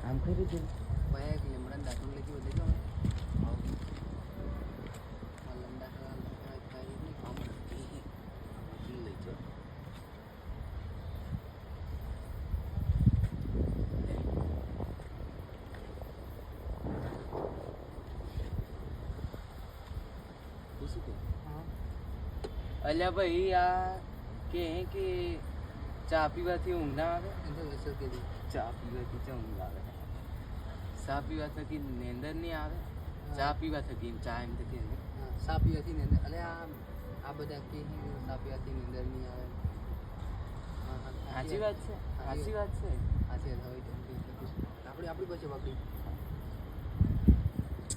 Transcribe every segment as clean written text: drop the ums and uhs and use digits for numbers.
આમ કરી દે ભાઈ એક લીમડા દાખલ લખી વધે જો લંડા ખાઈ નહીં કામ નથી લઈ જાઓ અલ્યા ભાઈ આ કે ચા પીવાથી ઊંઘ ના આવે ચા પીવાથી ચા ઊંઘ આવે ચા પીવા થકી નીંદર નહીં આવે ચા પીવા થકી ચા એમ થકી ચા પીવાથી નીંદર અલે આ બધા કે ચા પીવાથી નીંદર નહીં આવે સાચી વાત છે સાચી વાત છે સાચી વાત હવે આપણી પાસે બાપડી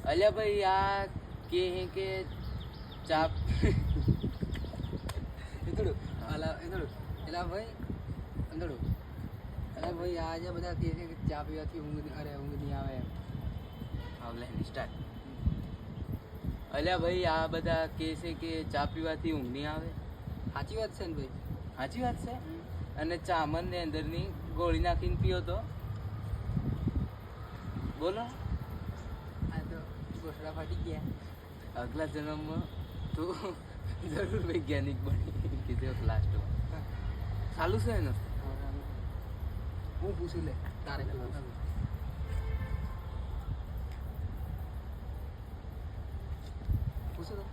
અલ્યા ભાઈ આ કે ચા એતડું એલા ભાઈ અંદડું અરે ભાઈ આજે બધા કહે છે કે ચા પીવાથી ઊંઘ નહીં આવે આવલે સ્ટાર્ટ અલ્યા ભાઈ આ બધા કહે છે કે ચા પીવાથી ઊંઘ નહીં આવે સાચી વાત છે ને ભાઈ સાચી વાત છે અને ચામન ને અંદરની ગોળી નાખીને પીઓ તો બોલો આ તો ગોસડા ફાટી ગયા અગલા જન્મમાં તું જરૂર વૈજ્ઞાનિક બની કીધું લાસ્ટમાં ચાલુ છે ને હું પૂછું લે તારે પૂછો તો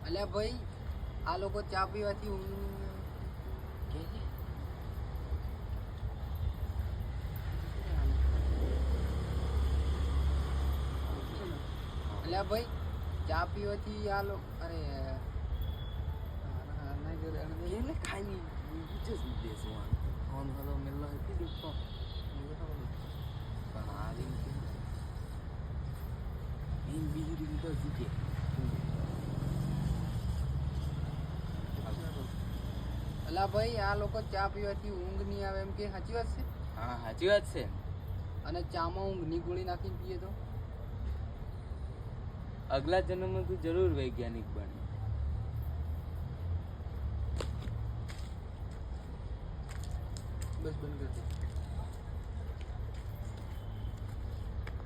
અલ્યા ભાઈ આ લોકો ચા પીવાથી અલ્યા ભાઈ ચા પીવાથી આ લોકો અરે એટલે ખાલી દેશમાં ફોન હલો મેલો હતી દેખો પણ આ રીંગ એમ બીજી રીંગ તો શીખે અલા ભાઈ આ લોકો ચા પીવાથી ઊંઘ નહીં આવે એમ કે સાચી વાત છે હા સાચી વાત છે અને ચામાં ઊંઘની ગોળી નાખીને પીએ તો અગલા જન્મમાં તું જરૂર વૈજ્ઞાનિક બને બસ બંધ કરી દે